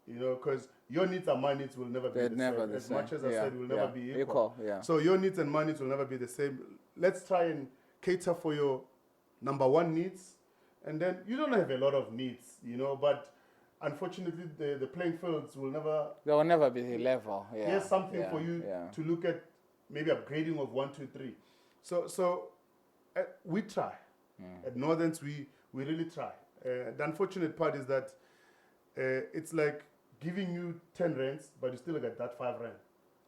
because your needs and my needs will never be the same. As much as I said, will never be equal. Yeah. So your needs and my needs will never be the same. Let's try and cater for your number one needs, and then you don't have a lot of needs, but unfortunately the playing fields will never. They will never be the level. Yeah. Here's something for you to look at, maybe upgrading of 1, 2, 3. So we try. At Northerns, we really try. The unfortunate part is that it's like giving you 10 rands, but you still get that 5 rand.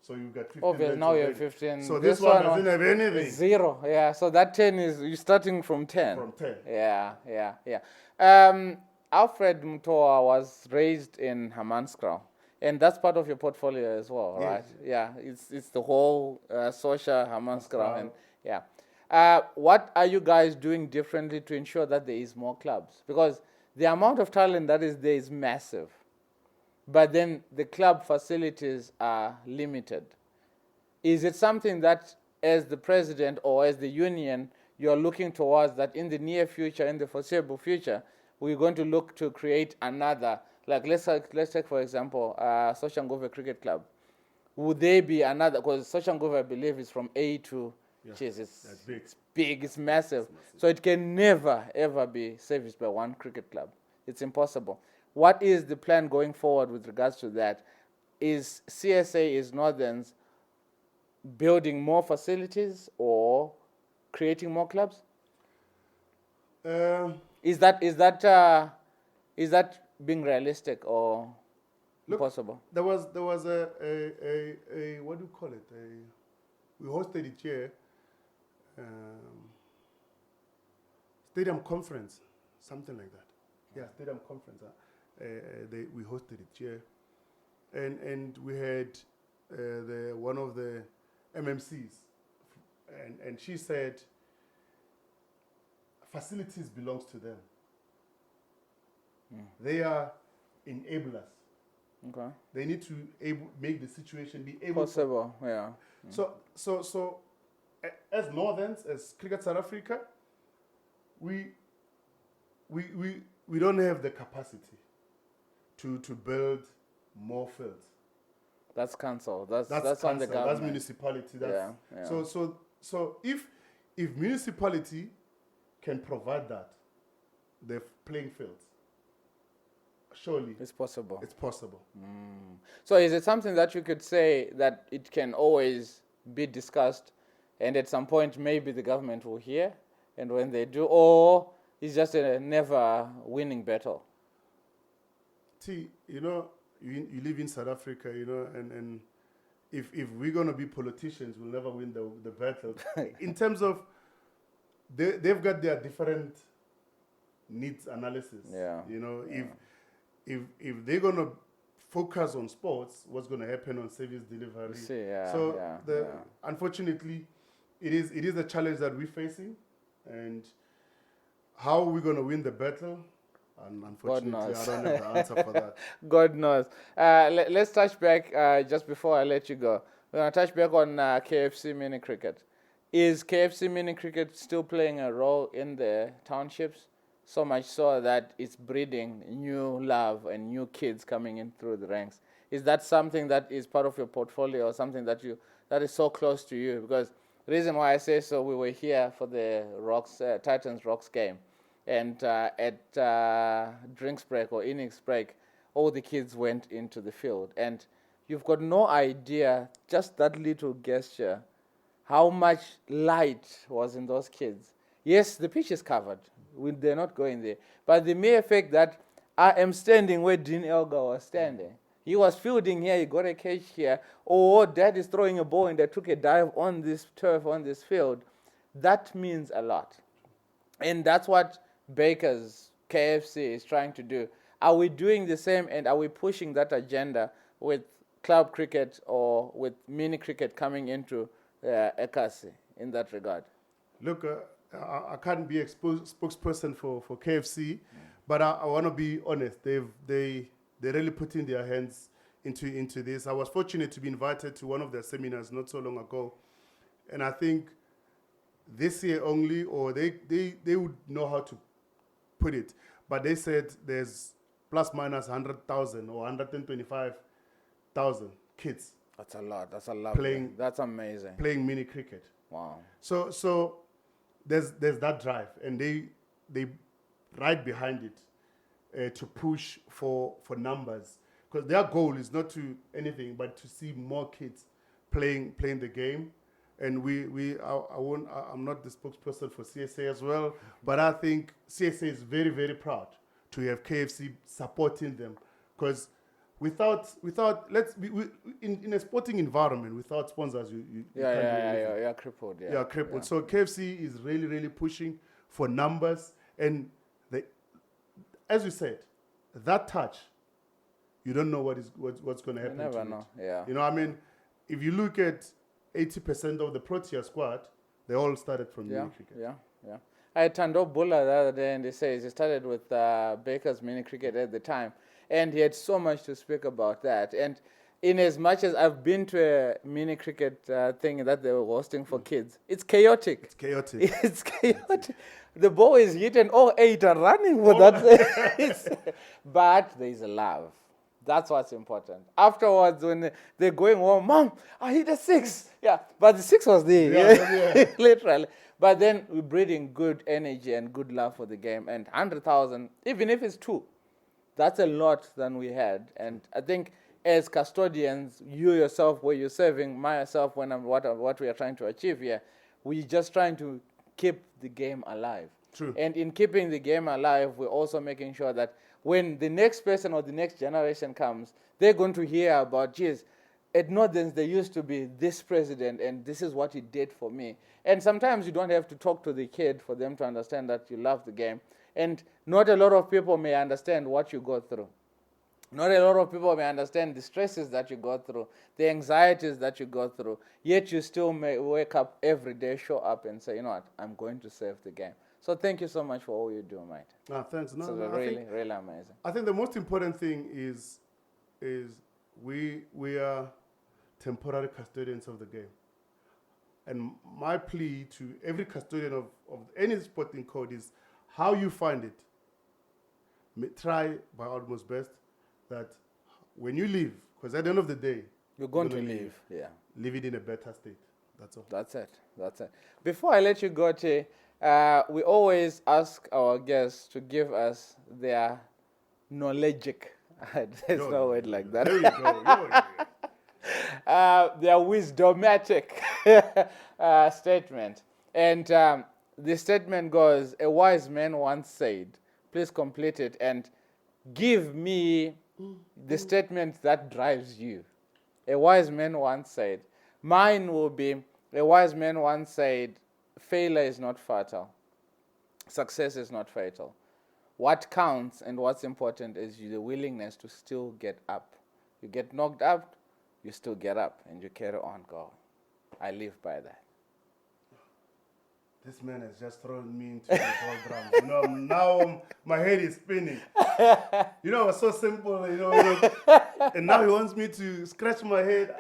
So you get 15 Obviously, rands now you already. have 15. So this one doesn't have anything. 0. Yeah, so that 10 is, you're starting from 10. From 10. Yeah. Alfred Mutoa was raised in Hammanskraal. And that's part of your portfolio as well, Yes. right? Yeah, it's the whole social Hamaskram. And yeah. What are you guys doing differently to ensure that there is more clubs? Because the amount of talent that is there is massive. But then the club facilities are limited. Is it something that, as the president or as the union, you're looking towards that in the near future, in the foreseeable future, we're going to look to create another, like let's take for example, Soshanguve Cricket Club. Would they be another, because Soshanguve, I believe, is from A to, That's big. it's big, it's massive. So it can never, ever be serviced by one cricket club. It's impossible. What is the plan going forward with regards to that? Is CSA, is Northerns, building more facilities or creating more clubs? Is that being realistic or impossible? There was a what do you call it? We hosted it here, stadium conference, something like that. Yeah, stadium conference. We hosted it here, and we had one of the MMCs, and she said facilities belongs to them. They are enablers. Okay. They need to make the situation be able Possible, yeah. So as Northerns, as Cricket South Africa, we don't have the capacity to build more fields. That's council. That's on the council, government. that's municipality. That's, Yeah. So if municipality can provide that, the playing fields, surely It's possible. it's possible. So is it something that you could say that it can always be discussed, and at some point maybe the government will hear, and when they do, or it's just a never winning battle? See, you live in South Africa, and if we're gonna be politicians, we'll never win the battle. In terms of they've got their different needs analysis. Yeah. If they're gonna focus on sports, what's gonna happen on service delivery? Unfortunately, it is a challenge that we're facing, and how we're gonna win the battle. And unfortunately, I don't have the answer for that. God knows. Let's touch back just before I let you go. We're going to touch back on KFC mini cricket. Is KFC mini cricket still playing a role in the townships? So much so that it's breeding new love and new kids coming in through the ranks. Is that something that is part of your portfolio, or something that is so close to you? Because the reason why I say so, we were here for the Titans Rocks game. And at drinks break or innings break, all the kids went into the field. And you've got no idea, just that little gesture, how much light was in those kids. Yes, the pitch is covered. They're not going there. But the mere fact that I am standing where Dean Elgar was standing. He was fielding here, he got a catch here. Or Dad is throwing a ball and they took a dive on this turf, on this field. That means a lot. And that's what Baker's KFC is trying to do. Are we doing the same, and are we pushing that agenda with club cricket or with mini cricket coming into Ekasi in that regard? Look, I can't be a spokesperson for KFC, but I want to be honest. They really put in their hands into this. I was fortunate to be invited to one of their seminars not so long ago, and I think this year only, or they would know how to put it, but they said there's plus minus 100,000 or 125,000 kids. That's a lot. That's a lot. That's amazing. Playing mini cricket. Wow. So there's that drive, and they right behind it to push for numbers, because their goal is not to anything but to see more kids playing the game. And I'm not the spokesperson for CSA as well, but I think CSA is very, very proud to have KFC supporting them, because without in a sporting environment, without sponsors, you're crippled. You're crippled. So KFC is really, really pushing for numbers, and as you said, that touch, you don't know what's going to happen. You never to know. it. Yeah. You know, I mean, if you look at 80% of the Protea squad, they all started from mini cricket. Yeah. I had Tando Bulla the other day, and he says he started with Baker's mini cricket at the time, and he had so much to speak about that. And in as much as I've been to a mini cricket thing that they were hosting for kids, it's chaotic. It's chaotic. It's chaotic. The ball is hit and all 8 are running for that. But there's a love. That's what's important. Afterwards, when they're going home, Mom, I hit a 6. Yeah, but the 6 was there. Yeah. Literally. But then we're breeding good energy and good love for the game. And 100,000, even if it's 2, that's a lot than we had. And I think as custodians, you yourself, where you're serving, myself, when I'm what we are trying to achieve here, we're just trying to keep the game alive. True. And in keeping the game alive, we're also making sure that when the next person or the next generation comes, they're going to hear about, geez, at Northerns there used to be this president and this is what he did for me. And sometimes you don't have to talk to the kid for them to understand that you love the game. And not a lot of people may understand what you go through. Not a lot of people may understand the stresses that you go through, the anxieties that you go through, yet you still may wake up every day, show up and say, you know what, I'm going to save the game. So thank you so much for all you do, mate. Thanks. No, really amazing. I think the most important thing is we are temporary custodians of the game. And my plea to every custodian of any sporting code is how you find it. Try by utmost best that when you leave, because at the end of the day, you're going to leave. Yeah. Leave it in a better state. That's all. That's it. Before I let you go, Che, we always ask our guests to give us their knowledgic. There's no word like that. There you go. Their wisdomatic statement. And the statement goes, a wise man once said, please complete it and give me the statement that drives you. A wise man once said, mine will be, a wise man once said, failure is not fatal. Success is not fatal. What counts and what's important is the willingness to still get up. You get knocked up, you still get up and you carry on going. I live by that. This man has just thrown me into the boardrooms. You know, now my head is spinning. You know, it's so simple, you know, and now he wants me to scratch my head.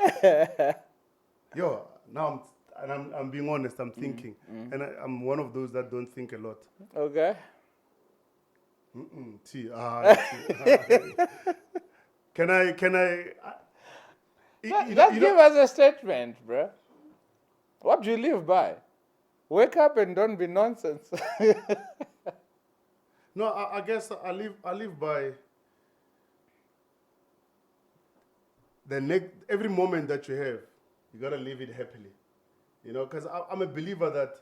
Yo, now I'm being honest, I'm thinking. And I'm one of those that don't think a lot. Okay. Can I Just give us a statement, bro. What do you live by? Wake up and don't be nonsense. No, I guess I live by every moment that you have, you gotta live it happily. You know, because I'm a believer that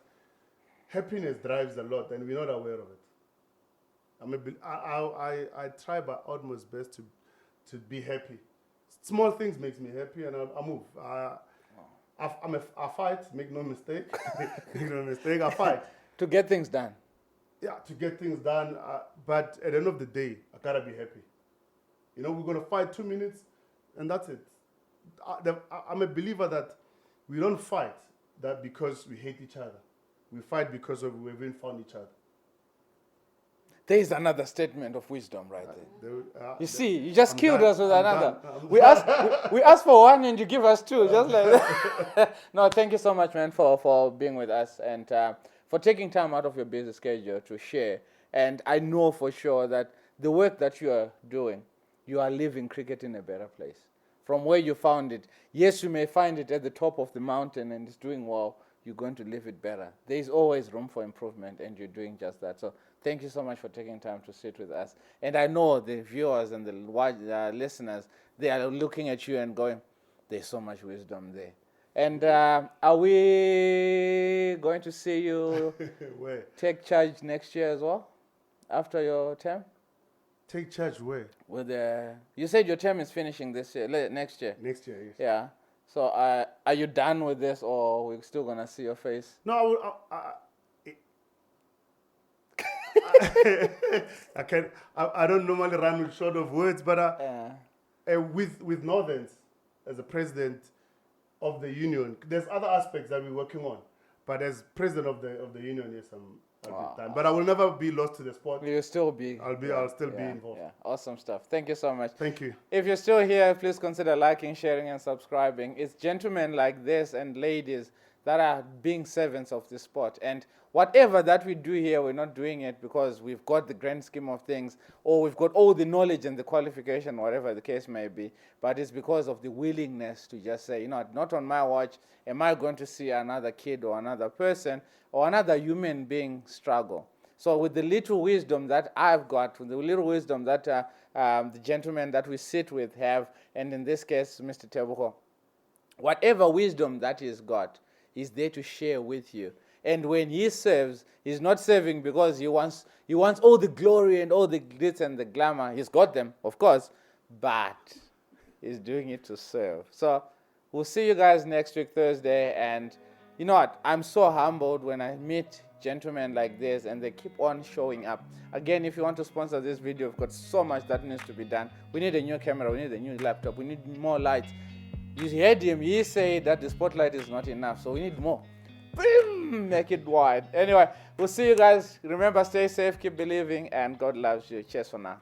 happiness drives a lot, and we're not aware of it. I try by utmost best to be happy. Small things makes me happy, and I move. I fight. Make no mistake. Make no mistake. I fight to get things done. Yeah, to get things done. But at the end of the day, I gotta be happy. You know, we're gonna fight 2 minutes, and that's it. I'm a believer that we don't fight that because we hate each other. We fight because we haven't found each other. There is another statement of wisdom right there. You see, you just I'm killed done. us with I'm another. done. We asked for one and you give us two, just like that. No, thank you so much, man, for being with us and for taking time out of your busy schedule to share. And I know for sure that the work that you are doing, you are leaving cricket in a better place. From where you found it, yes, you may find it at the top of the mountain and it's doing well, you're going to leave it better. There is always room for improvement and you're doing just that. So thank you so much for taking time to sit with us. And I know the viewers and the listeners, they are looking at you and going, there's so much wisdom there. And are we going to see you take charge next year as well, after your term? Take charge where? You said your term is finishing this year, next year. Next year, yes. Yeah. So are you done with this, or we're still gonna see your face? No, I don't normally run with short of words, but with Northerns as a president of the union, there's other aspects that we're working on. But as president of the union, yes, I'll be done. But I will never be lost to the sport. You'll still be. I'll still be involved. Yeah, awesome stuff. Thank you so much. Thank you. If you're still here, please consider liking, sharing, and subscribing. It's gentlemen like this and ladies that are being servants of the sport. And whatever that we do here, we're not doing it because we've got the grand scheme of things or we've got all the knowledge and the qualification, whatever the case may be. But it's because of the willingness to just say, you know, not on my watch am I going to see another kid or another person or another human being struggle. So with the little wisdom that I've got, with the little wisdom that the gentlemen that we sit with have, and in this case, Mr. Tebogo, whatever wisdom that he's got, he's there to share with you. And when he serves, he's not serving because he wants all the glory and all the glitz and the glamour. He's got them, of course, but he's doing it to serve. So we'll see you guys next week, Thursday. And you know what? I'm so humbled when I meet gentlemen like this and they keep on showing up. Again, if you want to sponsor this video, we've got so much that needs to be done. We need a new camera. We need a new laptop. We need more lights. You heard him. He said that the spotlight is not enough, so we need more. Boom! Make it wide. Anyway, we'll see you guys. Remember, stay safe, keep believing, and God loves you. Cheers for now.